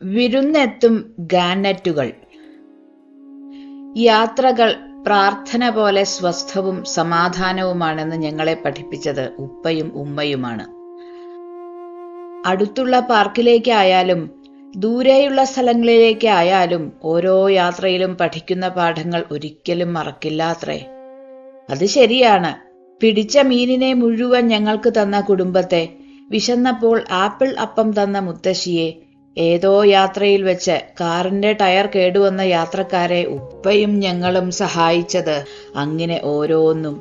വിരുന്നെത്തും ഗാനറ്റുകൾ. യാത്രകൾ പ്രാർത്ഥന പോലെ സ്വസ്ഥവും സമാധാനവുമാണെന്ന് ഞങ്ങളെ പഠിപ്പിച്ചത് ഉപ്പയും ഉമ്മയുമാണ്. അടുത്തുള്ള പാർക്കിലേക്കായാലും ദൂരെയുള്ള സ്ഥലങ്ങളിലേക്കായാലും ഓരോ യാത്രയിലും പഠിക്കുന്ന പാഠങ്ങൾ ഒരിക്കലും മറക്കില്ലാത്രേ. അത് ശരിയാണ്. പിടിച്ച മീനിനെ മുഴുവൻ ഞങ്ങൾക്ക് തന്ന കുടുംബത്തെ, വിശന്നപ്പോൾ ആപ്പിൾ അപ്പം തന്ന മുത്തശ്ശിയെ, ഏതോ യാത്രയിൽ വെച്ച് കാറിന്റെ ടയർ കേടുവന്ന യാത്രക്കാരെ ഉപ്പയും ഞങ്ങളും സഹായിച്ചത്, അങ്ങനെ ഓരോന്നും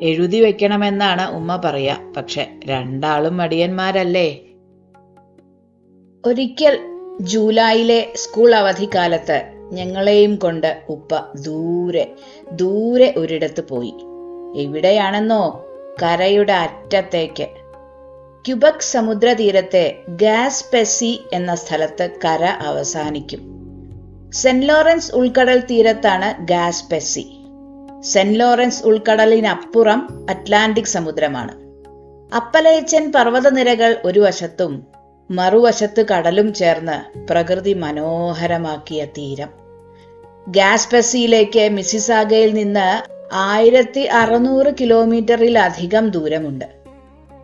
എഴുതി വെക്കണമെന്നാണ് ഉമ്മ പറയാ. പക്ഷെ രണ്ടാളും മടിയന്മാരല്ലേ. ഒരിക്കൽ ജൂലൈയിലെ സ്കൂൾ അവധിക്കാലത്ത് ഞങ്ങളെയും കൊണ്ട് ഉപ്പ ദൂരെ ഒരിടത്ത് പോയി. എവിടെയാണെന്നോ? കരയുടെ അറ്റത്തേക്ക്. ക്യുബക് സമുദ്രതീരത്തെ ഗാസ്പെസി എന്ന സ്ഥലത്ത് കര അവസാനിക്കും. സെന്റ് ലോറൻസ് ഉൾക്കടൽ തീരത്താണ് ഗാസ്പെസി. സെന്റ് ലോറൻസ് ഉൾക്കടലിനപ്പുറം അറ്റ്ലാന്റിക് സമുദ്രമാണ്. അപ്പലേച്ചൻ പർവ്വതനിരകൾ ഒരു വശത്തും മറുവശത്ത് കടലും ചേർന്ന് പ്രകൃതി മനോഹരമാക്കിയ തീരം. ഗാസ്പെസിയിലേക്ക് മിസിസാഗയിൽ നിന്ന് 1600 കിലോമീറ്ററിലധികം ദൂരമുണ്ട്.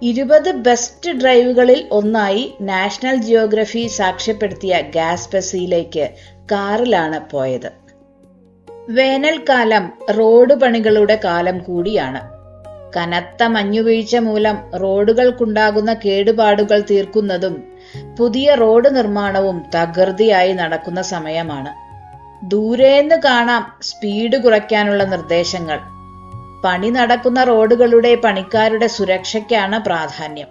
20 ബെസ്റ്റ് ഡ്രൈവുകളിൽ ഒന്നായി നാഷണൽ ജിയോഗ്രഫി സാക്ഷ്യപ്പെടുത്തിയ ഗാസ്പെസിയിലേക്ക് കാറിലാണ് പോയത്. വേനൽക്കാലം റോഡ് പണികളുടെ കാലം കൂടിയാണ്. കനത്ത മഞ്ഞുവീഴ്ച മൂലം റോഡുകൾക്കുണ്ടാകുന്ന കേടുപാടുകൾ തീർക്കുന്നതും പുതിയ റോഡ് നിർമ്മാണവും തകൃതിയായി നടക്കുന്ന സമയമാണ്. ദൂരേന്ന് കാണാം സ്പീഡ് കുറയ്ക്കാനുള്ള നിർദ്ദേശങ്ങൾ. പണി നടക്കുന്ന റോഡുകളുടെ പണിക്കാരുടെ സുരക്ഷയ്ക്കാണ് പ്രാധാന്യം.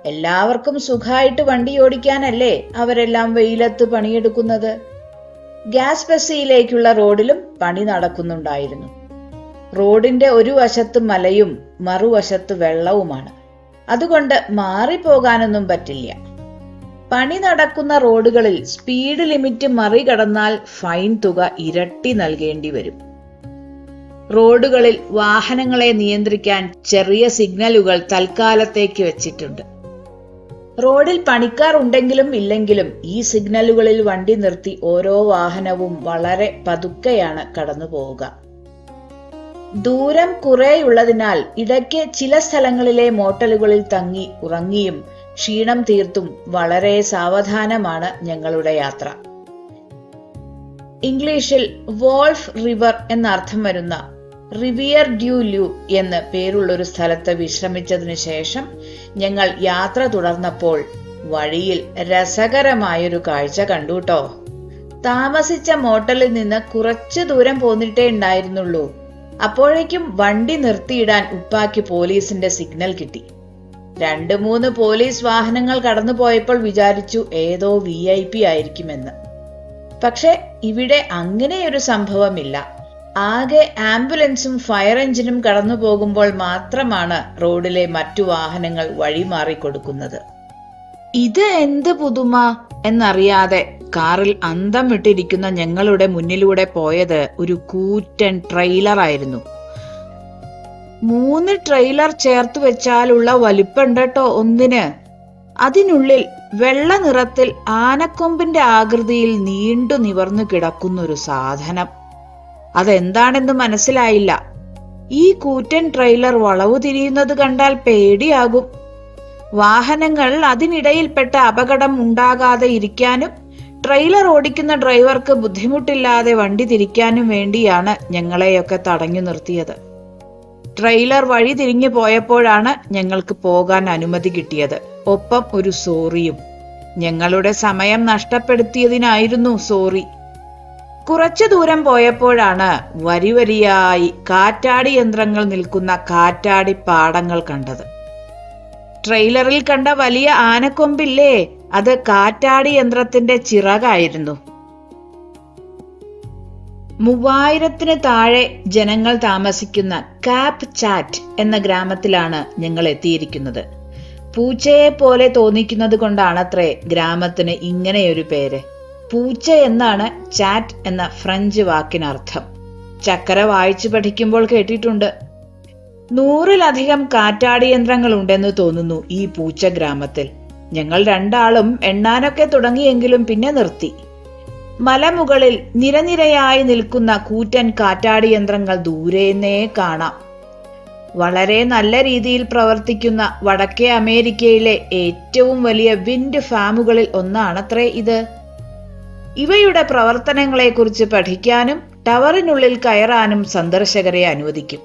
എല്ലാവർക്കും സുഖമായിട്ട് വണ്ടി ഓടിക്കാനല്ലേ അവരെല്ലാം വെയിലത്ത് പണിയെടുക്കുന്നത്. ഗാസ്പെസിയിലേക്കുള്ള റോഡിലും പണി നടക്കുന്നുണ്ടായിരുന്നു. റോഡിന്റെ ഒരു വശത്ത് മലയും മറുവശത്ത് വെള്ളവുമാണ്. അതുകൊണ്ട് മാറിപ്പോകാനൊന്നും പറ്റില്ല. പണി നടക്കുന്ന റോഡുകളിൽ സ്പീഡ് ലിമിറ്റ് മറികടന്നാൽ ഫൈൻ തുക ഇരട്ടി നൽകേണ്ടി വരും. റോഡുകളിൽ വാഹനങ്ങളെ നിയന്ത്രിക്കാൻ ചെറിയ സിഗ്നലുകൾ തൽക്കാലത്തേക്ക് വെച്ചിട്ടുണ്ട്. റോഡിൽ പണിക്കാർ ഉണ്ടെങ്കിലും ഇല്ലെങ്കിലും ഈ സിഗ്നലുകളിൽ വണ്ടി നിർത്തി ഓരോ വാഹനവും വളരെ പതുക്കെയാണ് കടന്നു പോവുക. ദൂരം കുറേയുള്ളതിനാൽ ഇടയ്ക്ക് ചില സ്ഥലങ്ങളിലെ മോട്ടലുകളിൽ തങ്ങി ഉറങ്ങിയും ക്ഷീണം തീർത്തും വളരെ സാവധാനമാണ് ഞങ്ങളുടെ യാത്ര. ഇംഗ്ലീഷിൽ വോൾഫ് റിവർ എന്നർത്ഥം വരുന്ന റിവിയർ ഡ്യൂ ലൂ എന്ന് പേരുള്ളൊരു സ്ഥലത്ത് വിശ്രമിച്ചതിനു ശേഷം ഞങ്ങൾ യാത്ര തുടർന്നപ്പോൾ വഴിയിൽ രസകരമായൊരു കാഴ്ച കണ്ടുട്ടോ. താമസിച്ച മോട്ടലിൽ നിന്ന് കുറച്ചു ദൂരം പോന്നിട്ടേ ഉണ്ടായിരുന്നുള്ളൂ. അപ്പോഴേക്കും വണ്ടി നിർത്തിയിടാൻ ഉപ്പാക്ക് പോലീസിന്റെ സിഗ്നൽ കിട്ടി. 2-3 പോലീസ് വാഹനങ്ങൾ കടന്നു പോയപ്പോൾ വിചാരിച്ചു ഏതോ VIP ആയിരിക്കുമെന്ന്. പക്ഷെ ഇവിടെ അങ്ങനെയൊരു സംഭവമില്ല. ആകെ ആംബുലൻസും ഫയർ എഞ്ചിനും കടന്നു പോകുമ്പോൾ മാത്രമാണ് റോഡിലെ മറ്റു വാഹനങ്ങൾ വഴിമാറിക്കൊടുക്കുന്നത്. ഇത് എന്ത് പുതുമ എന്നറിയാതെ കാറിൽ അന്തം വിട്ടിരിക്കുന്ന ഞങ്ങളുടെ മുന്നിലൂടെ പോയത് ഒരു കൂറ്റൻ ട്രെയിലർ ആയിരുന്നു. 3 ട്രെയിലർ ചേർത്ത് വെച്ചാലുള്ള വലിപ്പുണ്ട് കേട്ടോ ഒന്നിന്. അതിനുള്ളിൽ വെള്ള നിറത്തിൽ ആനക്കൊമ്പിന്റെ ആകൃതിയിൽ നീണ്ടു നിവർന്നു കിടക്കുന്നൊരു സാധനം. അതെന്താണെന്ന് മനസ്സിലായില്ല. ഈ കൂറ്റൻ ട്രെയിലർ വളവു തിരിയുന്നത് കണ്ടാൽ പേടിയാകും. വാഹനങ്ങൾ അതിനിടയിൽപ്പെട്ട അപകടം ഉണ്ടാകാതെ ഇരിക്കാനും ട്രെയിലർ ഓടിക്കുന്ന ഡ്രൈവർക്ക് ബുദ്ധിമുട്ടില്ലാതെ വണ്ടി തിരിക്കാനും വേണ്ടിയാണ് ഞങ്ങളെയൊക്കെ തടഞ്ഞു നിർത്തിയത്. ട്രെയിലർ വഴി തിരിഞ്ഞു പോയപ്പോഴാണ് ഞങ്ങൾക്ക് പോകാൻ അനുമതി കിട്ടിയത്. ഒപ്പം ഒരു സോറിയും. ഞങ്ങളുടെ സമയം നഷ്ടപ്പെടുത്തിയതിനായിരുന്നു സോറി. കുറച്ചു ദൂരം പോയപ്പോഴാണ് വരിവരിയായി കാറ്റാടി യന്ത്രങ്ങൾ നിൽക്കുന്ന കാറ്റാടി പാടങ്ങൾ കണ്ടത്. ട്രെയിലറിൽ കണ്ട വലിയ ആനക്കൊമ്പില്ലേ, അത് കാറ്റാടി യന്ത്രത്തിന്റെ ചിറകായിരുന്നു. 3000-ന് താഴെ ജനങ്ങൾ താമസിക്കുന്ന കാപ്പ് ചാറ്റ് എന്ന ഗ്രാമത്തിലാണ് ഞങ്ങൾ എത്തിയിരിക്കുന്നത്. പൂച്ചയെ പോലെ തോന്നിക്കുന്നത് കൊണ്ടാണത്രേ ഗ്രാമത്തിന് ഇങ്ങനെയൊരു പേര്. പൂച്ച എന്നാണ് ചാറ്റ് എന്ന ഫ്രഞ്ച് വാക്കിനർത്ഥം. ചക്കര വായിച്ചു പഠിക്കുമ്പോൾ കേട്ടിട്ടുണ്ട്. 100-ലധികം കാറ്റാടി യന്ത്രങ്ങൾ ഉണ്ടെന്ന് തോന്നുന്നു ഈ പൂച്ച ഗ്രാമത്തിൽ. ഞങ്ങൾ രണ്ടാളും എണ്ണാനൊക്കെ തുടങ്ങിയെങ്കിലും പിന്നെ നിർത്തി. മലമുകളിൽ നിരനിരയായി നിൽക്കുന്ന കൂറ്റൻ കാറ്റാടി യന്ത്രങ്ങൾ ദൂരെന്നേ കാണാം. വളരെ നല്ല രീതിയിൽ പ്രവർത്തിക്കുന്ന വടക്കേ അമേരിക്കയിലെ ഏറ്റവും വലിയ വിൻഡ് ഫാമുകളിൽ ഒന്നാണത്രേ ഇത്. ഇവയുടെ പ്രവർത്തനങ്ങളെക്കുറിച്ച് പഠിക്കാനും ടവറിനുള്ളിൽ കയറാനും സന്ദർശകരെ അനുവദിക്കും.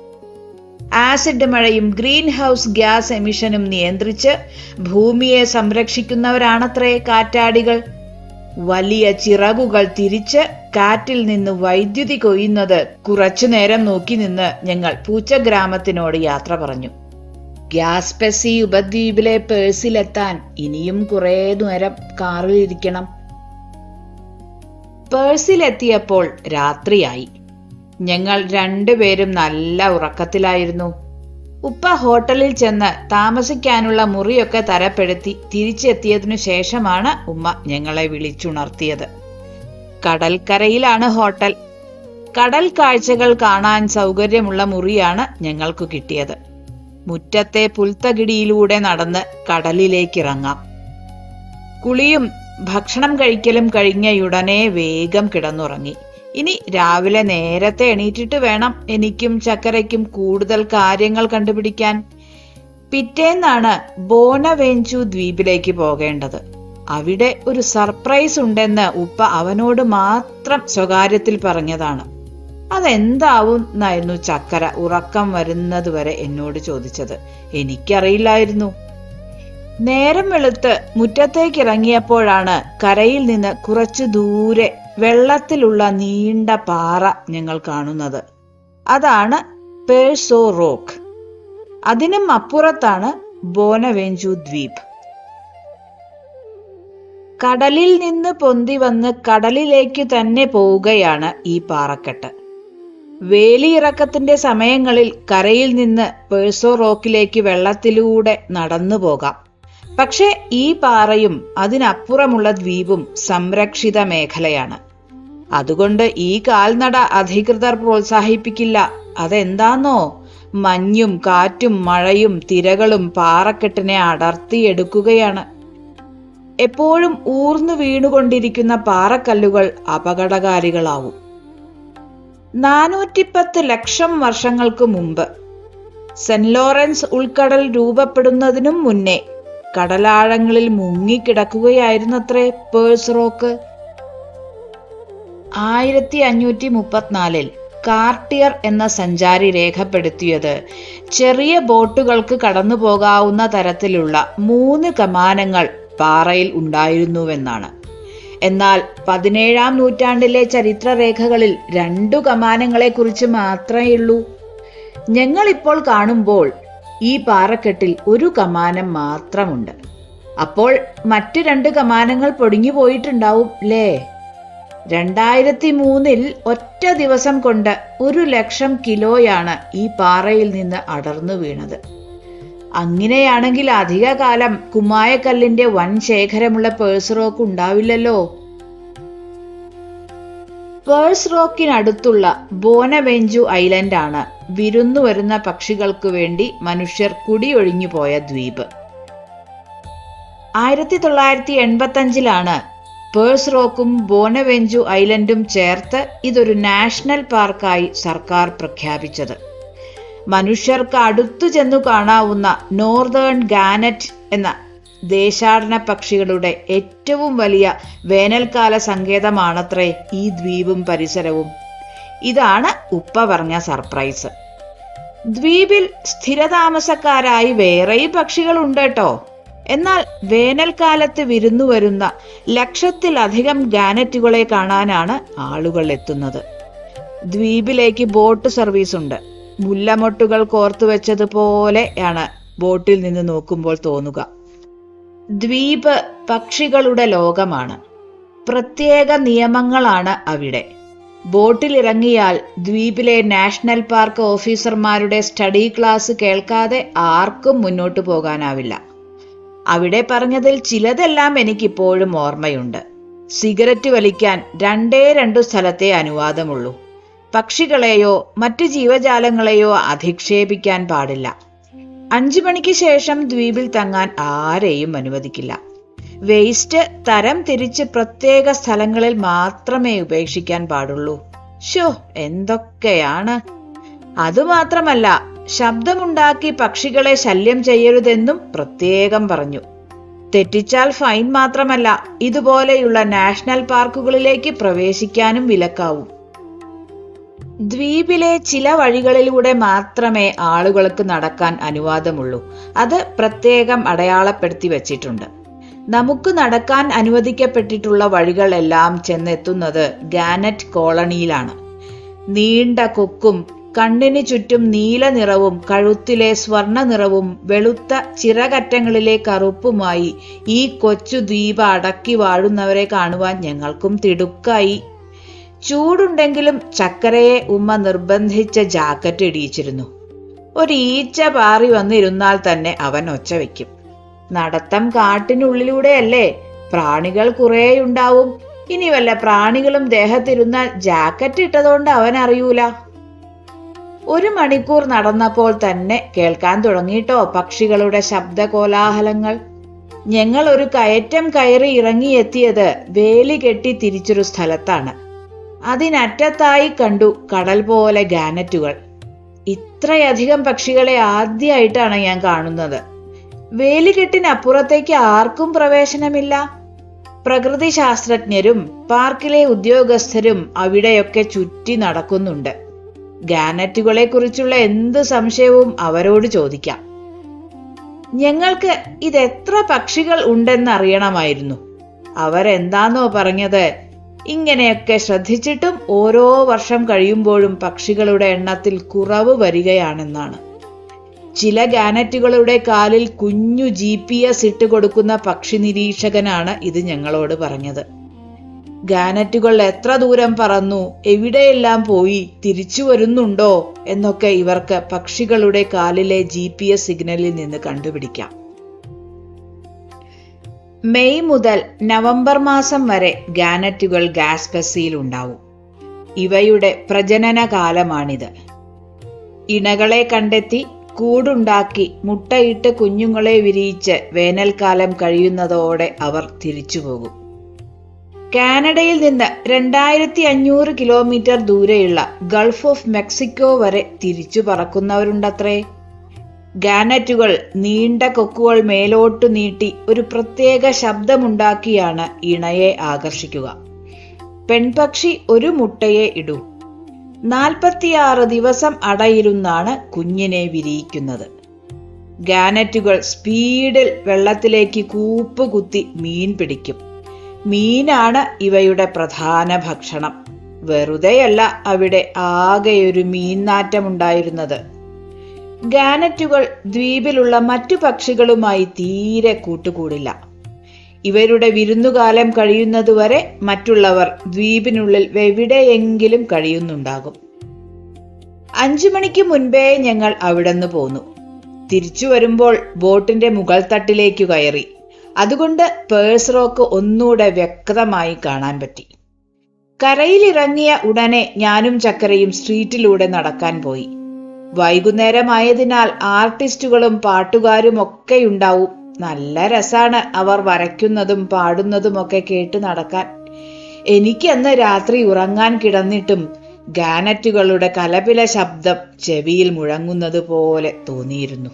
ആസിഡ് മഴയും ഗ്രീൻ ഹൗസ് ഗ്യാസ് എമിഷനും നിയന്ത്രിച്ച് ഭൂമിയെ സംരക്ഷിക്കുന്നവരാണത്രേ കാറ്റാടികൾ. വലിയ ചിറകുകൾ തിരിച്ച് കാറ്റിൽ നിന്ന് വൈദ്യുതി കൊയ്യുന്നത് കുറച്ചുനേരം നോക്കി നിന്ന് ഞങ്ങൾ പൂച്ച ഗ്രാമത്തിനോട് യാത്ര പറഞ്ഞു. ഗ്യാസ്പെസി ഉപദ്വീപിലെ പേഴ്സിലെത്താൻ ഇനിയും കുറേ നേരം കാറിലിരിക്കണം. പേഴ്സിലെത്തിയപ്പോൾ രാത്രിയായി. ഞങ്ങൾ രണ്ടുപേരും നല്ല ഉറക്കത്തിലായിരുന്നു. ഉപ്പ ഹോട്ടലിൽ ചെന്ന് താമസിക്കാനുള്ള മുറിയൊക്കെ തരപ്പെടുത്തി തിരിച്ചെത്തിയതിനു ശേഷമാണ് ഉമ്മ ഞങ്ങളെ വിളിച്ചുണർത്തിയത്. കടൽക്കരയിലാണ് ഹോട്ടൽ. കടൽ കാഴ്ചകൾ കാണാൻ സൗകര്യമുള്ള മുറിയാണ് ഞങ്ങൾക്ക് കിട്ടിയത്. മുറ്റത്തെ പുൽത്തകിടിയിലൂടെ നടന്ന് കടലിലേക്കിറങ്ങാം. കുളിയും ഭക്ഷണം കഴിക്കലും കഴിഞ്ഞയുടനെ വേഗം കിടന്നുറങ്ങി. ഇനി രാവിലെ നേരത്തെ എണീറ്റിട്ട് വേണം എനിക്കും ചക്കരയ്ക്കും കൂടുതൽ കാര്യങ്ങൾ കണ്ടുപിടിക്കാൻ. പിറ്റേന്നാണ് ബോനവെഞ്ചു ദ്വീപിലേക്ക് പോകേണ്ടത്. അവിടെ ഒരു സർപ്രൈസ് ഉണ്ടെന്ന് ഉപ്പ അവനോട് മാത്രം സ്വകാര്യത്തിൽ പറഞ്ഞതാണ്. അതെന്താവും എന്നായിരുന്നു ചക്കര ഉറക്കം വരുന്നതുവരെ എന്നോട് ചോദിച്ചത്. എനിക്കറിയില്ലായിരുന്നു. നേരം വെളുത്ത് മുറ്റത്തേക്കിറങ്ങിയപ്പോഴാണ് കരയിൽ നിന്ന് കുറച്ചു ദൂരെ വെള്ളത്തിലുള്ള നീണ്ട പാറ ഞങ്ങൾ കാണുന്നത്. അതാണ് പേഴ്സോ റോക്ക്. അതിനും അപ്പുറത്താണ് ബോനവെഞ്ചു ദ്വീപ്. കടലിൽ നിന്ന് പൊന്തി വന്ന് കടലിലേക്ക് തന്നെ പോവുകയാണ് ഈ പാറക്കെട്ട്. വേലിയിറക്കത്തിന്റെ സമയങ്ങളിൽ കരയിൽ നിന്ന് പേഴ്സോ റോക്കിലേക്ക് വെള്ളത്തിലൂടെ നടന്നു പോകാം. പക്ഷെ ഈ പാറയും അതിനപ്പുറമുള്ള ദ്വീപും സംരക്ഷിത മേഖലയാണ്. അതുകൊണ്ട് ഈ കാൽനട അധികൃതർ പ്രോത്സാഹിപ്പിക്കില്ല. അതെന്താന്നോ, മഞ്ഞും കാറ്റും മഴയും തിരകളും പാറക്കെട്ടിനെ അടർത്തിയെടുക്കുകയാണ്. എപ്പോഴും ഊർന്നു വീണുകൊണ്ടിരിക്കുന്ന പാറക്കല്ലുകൾ അപകടകാരികളാവും. 410 ലക്ഷം വർഷങ്ങൾക്ക് മുമ്പ് സെന്റ് ലോറൻസ് ഉൾക്കടൽ രൂപപ്പെടുന്നതിനും മുന്നേ കടലാഴങ്ങളിൽ മുങ്ങിക്കിടക്കുകയായിരുന്നത്രേ പേഴ്സ് റോക്ക്. 1534 കാർട്ടിയർ എന്ന സഞ്ചാരി രേഖപ്പെടുത്തിയത് ചെറിയ ബോട്ടുകൾക്ക് കടന്നു പോകാവുന്ന തരത്തിലുള്ള 3 കമാനങ്ങൾ പാറയിൽ ഉണ്ടായിരുന്നുവെന്നാണ്. എന്നാൽ 17-ാം നൂറ്റാണ്ടിലെ ചരിത്രരേഖകളിൽ 2 കമാനങ്ങളെക്കുറിച്ച് മാത്രമേയുള്ളൂ. ഞങ്ങളിപ്പോൾ കാണുമ്പോൾ ഈ പാറക്കെട്ടിൽ 1 കമാനം മാത്രമുണ്ട്. അപ്പോൾ മറ്റു 2 കമാനങ്ങൾ പൊടിഞ്ഞു പോയിട്ടുണ്ടാവും അല്ലേ? 2003 ഒറ്റ ദിവസം കൊണ്ട് 1,00,000 കിലോയാണ് ഈ പാറയിൽ നിന്ന് അടർന്നു വീണത്. അങ്ങനെയാണെങ്കിൽ അധികകാലം കുമ്മായക്കല്ലിന്റെ വൻ ശേഖരമുള്ള പേഴ്സ് റോക്ക് ഉണ്ടാവില്ലല്ലോ. പേഴ്സ് റോക്കിനടുത്തുള്ള ബോനവെഞ്ചു ഐലൻഡാണ് വിരുന്നു വരുന്ന പക്ഷികൾക്കു വേണ്ടി മനുഷ്യർ കുടിയൊഴിഞ്ഞു പോയ ദ്വീപ്. 1985 പേഴ്സ് റോക്കും ബോനവെഞ്ചു ഐലൻഡും ചേർത്ത് ഇതൊരു നാഷണൽ പാർക്കായി സർക്കാർ പ്രഖ്യാപിച്ചത്. മനുഷ്യർക്ക് അടുത്തു ചെന്നു കാണാവുന്ന നോർത്തേൺ ഗാനറ്റ് എന്ന ദേശാടന പക്ഷികളുടെ ഏറ്റവും വലിയ വേനൽക്കാല സങ്കേതമാണത്രേ ഈ ദ്വീപും പരിസരവും. ഇതാണ് ഉപ്പ പറഞ്ഞ സർപ്രൈസ്. ദ്വീപിൽ സ്ഥിരതാമസക്കാരായി വേറെയും പക്ഷികളുണ്ട് കേട്ടോ. എന്നാൽ വേനൽക്കാലത്ത് വിരുന്നു വരുന്ന 1,00,000-ത്തിലധികം ഗാനറ്റുകളെ കാണാനാണ് ആളുകൾ എത്തുന്നത്. ദ്വീപിലേക്ക് ബോട്ട് സർവീസ് ഉണ്ട്. മുല്ലമൊട്ടുകൾ കോർത്തുവെച്ചതുപോലെയാണ് ബോട്ടിൽ നിന്ന് നോക്കുമ്പോൾ തോന്നുക. ദ്വീപ് പക്ഷികളുടെ ലോകമാണ്. പ്രത്യേക നിയമങ്ങളാണ് അവിടെ. ബോട്ടിലിറങ്ങിയാൽ ദ്വീപിലെ നാഷണൽ പാർക്ക് ഓഫീസർമാരുടെ സ്റ്റഡി ക്ലാസ് കേൾക്കാതെ ആർക്കും മുന്നോട്ടു പോകാനാവില്ല. അവിടെ പറഞ്ഞതിൽ ചിലതെല്ലാം എനിക്കിപ്പോഴും ഓർമ്മയുണ്ട്. സിഗരറ്റ് വലിക്കാൻ 2 സ്ഥലത്തെ അനുവാദമുള്ളൂ. പക്ഷികളെയോ മറ്റു ജീവജാലങ്ങളെയോ അധിക്ഷേപിക്കാൻ പാടില്ല. 5 മണിക്ക് ശേഷം ദ്വീപിൽ തങ്ങാൻ ആരെയും അനുവദിക്കില്ല. വേസ്റ്റ് തരം തിരിച്ച് പ്രത്യേക സ്ഥലങ്ങളിൽ മാത്രമേ ഉപേക്ഷിക്കാൻ പാടുള്ളൂ. ശോ, എന്തൊക്കെയാണ്! അതുമാത്രമല്ല, ശബ്ദമുണ്ടാക്കി പക്ഷികളെ ശല്യം ചെയ്യരുതെന്നും പ്രത്യേകം പറഞ്ഞു. തെറ്റിച്ചാൽ ഫൈൻ മാത്രമല്ല, ഇതുപോലെയുള്ള നാഷണൽ പാർക്കുകളിലേക്ക് പ്രവേശിക്കാനും വിലക്കാവും. ദ്വീപിലെ ചില വഴികളിലൂടെ മാത്രമേ ആളുകൾക്ക് നടക്കാൻ അനുവാദമുള്ളൂ. അത് പ്രത്യേകം അടയാളപ്പെടുത്തി വച്ചിട്ടുണ്ട്. നമുക്ക് നടക്കാൻ അനുവദിക്കപ്പെട്ടിട്ടുള്ള വഴികളെല്ലാം ചെന്നെത്തുന്നത് ഗാനറ്റ് കോളനിയിലാണ്. നീണ്ട കൊക്കും കണ്ണിന് ചുറ്റും നീല നിറവും കഴുത്തിലെ സ്വർണ്ണ നിറവും വെളുത്ത ചിറകറ്റങ്ങളിലെ കറുപ്പുമായി ഈ കൊച്ചു ദ്വീപ് അടക്കി വാഴുന്നവരെ കാണുവാൻ ഞങ്ങൾക്കും തിടുക്കായി. ചൂടുണ്ടെങ്കിലും ചക്കരയെ ഉമ്മ നിർബന്ധിച്ച ജാക്കറ്റ് ഇടിയിച്ചിരുന്നു. ഒരു ഈച്ച പാറി വന്നിരുന്നാൽ തന്നെ അവൻ ഒച്ച വയ്ക്കും. നടത്തം കാട്ടിനുള്ളിലൂടെയല്ലേ, പ്രാണികൾ കുറേയുണ്ടാവും. ഇനി വല്ല പ്രാണികളും ദേഹത്തിരുന്നാൽ ജാക്കറ്റ് ഇട്ടതുകൊണ്ട് അവൻ അറിയൂല. 1 മണിക്കൂർ നടന്നപ്പോൾ തന്നെ കേൾക്കാൻ തുടങ്ങിയിട്ടോ പക്ഷികളുടെ ശബ്ദകോലാഹലങ്ങൾ. ഞങ്ങൾ ഒരു കയറ്റം കയറി ഇറങ്ങിയെത്തിയത് വേലി കെട്ടി തിരിച്ചൊരു സ്ഥലത്താണ്. അതിനറ്റത്തായി കണ്ടു കടൽ പോലെ ഗാനറ്റുകൾ. ഇത്രയധികം പക്ഷികളെ ആദ്യമായിട്ടാണ് ഞാൻ കാണുന്നത്. വേലികെട്ടിനപ്പുറത്തേക്ക് ആർക്കും പ്രവേശനമില്ല. പ്രകൃതി ശാസ്ത്രജ്ഞരും പാർക്കിലെ ഉദ്യോഗസ്ഥരും അവിടെയൊക്കെ ചുറ്റി നടക്കുന്നുണ്ട്. ഗാനറ്റുകളെ കുറിച്ചുള്ള എന്ത് സംശയവും അവരോട് ചോദിക്കാം. ഞങ്ങൾക്ക് ഇതെത്ര പക്ഷികൾ ഉണ്ടെന്നറിയണമായിരുന്നു. അവരെന്താന്നോ പറഞ്ഞത്, ഇങ്ങനെയൊക്കെ ശ്രദ്ധിച്ചിട്ടും ഓരോ വർഷം കഴിയുമ്പോഴും പക്ഷികളുടെ എണ്ണത്തിൽ കുറവ് വരികയാണെന്നാണ്. ചില ഗാനറ്റുകളുടെ കാലിൽ കുഞ്ഞു GPS ഇട്ട് കൊടുക്കുന്ന പക്ഷി നിരീക്ഷകനാണ് ഇത് ഞങ്ങളോട് പറഞ്ഞത്. ഗാനറ്റുകൾ എത്ര ദൂരം പറന്നു, എവിടെയെല്ലാം പോയി, തിരിച്ചു വരുന്നുണ്ടോ എന്നൊക്കെ ഇവർക്ക് പക്ഷികളുടെ കാലിലെ GPS സിഗ്നലിൽ നിന്ന് കണ്ടുപിടിക്കാം. മെയ് മുതൽ നവംബർ മാസം വരെ ഗാനറ്റുകൾ ഗാസ്പസിയിൽ ഉണ്ടാവും. ഇവയുടെ പ്രജനന കാലമാണിത്. ഇണകളെ കണ്ടെത്തി കൂടുണ്ടാക്കി മുട്ടയിട്ട് കുഞ്ഞുങ്ങളെ വിരിയിച്ച് വേനൽക്കാലം കഴിയുന്നതോടെ അവർ തിരിച്ചുപോകും. കാനഡയിൽ നിന്ന് 2500 കിലോമീറ്റർ ദൂരെയുള്ള ഗൾഫ് ഓഫ് മെക്സിക്കോ വരെ തിരിച്ചു പറക്കുന്നവരുണ്ടത്രേ. ഗാനറ്റുകൾ നീണ്ട കൊക്കുകൾ മേലോട്ട് നീട്ടി ഒരു പ്രത്യേക ശബ്ദമുണ്ടാക്കിയാണ് ഇണയെ ആകർഷിക്കുക. പെൺപക്ഷി ഒരു മുട്ടയെ ഇടൂ. 46 ദിവസം അടയിരുന്നാണ് കുഞ്ഞിനെ വിരിയിക്കുന്നത്. ഗാനറ്റുകൾ സ്പീഡിൽ വെള്ളത്തിലേക്ക് കൂപ്പ് കുത്തി മീൻ പിടിക്കും. മീനാണ് ഇവയുടെ പ്രധാന ഭക്ഷണം. വെറുതെയല്ല അവിടെ ആകെയൊരു മീൻനാറ്റമുണ്ടായിരുന്നത്. ഗാനറ്റുകൾ ദ്വീപിലുള്ള മറ്റു പക്ഷികളുമായി തീരെ കൂട്ടുകൂടില്ല. ഇവരുടെ വിരുന്നുകാലം കഴിയുന്നതുവരെ മറ്റുള്ളവർ ദ്വീപിനുള്ളിൽ എവിടെയെങ്കിലും കഴിയുന്നുണ്ടാകും. 5 മണിക്ക് മുൻപേ ഞങ്ങൾ അവിടുന്ന് പോന്നു. തിരിച്ചു വരുമ്പോൾ ബോട്ടിന്റെ മുകൾ തട്ടിലേക്ക് കയറി. അതുകൊണ്ട് പേഴ്സ് റോക്ക് ഒന്നുകൂടെ വ്യക്തമായി കാണാൻ പറ്റി. കരയിലിറങ്ങിയ ഉടനെ ഞാനും ചക്കരയും സ്ട്രീറ്റിലൂടെ നടക്കാൻ പോയി. വൈകുന്നേരമായതിനാൽ ആർട്ടിസ്റ്റുകളും പാട്ടുകാരും ഒക്കെയുണ്ടാവും. നല്ല രസാണ് അവർ വരയ്ക്കുന്നതും പാടുന്നതുമൊക്കെ കേട്ട് നടക്കാൻ. എനിക്കന്ന് രാത്രി ഉറങ്ങാൻ കിടന്നിട്ടും ഗാനറ്റുകളുടെ കലപില ശബ്ദം ചെവിയിൽ മുഴങ്ങുന്നത് പോലെ തോന്നിയിരുന്നു.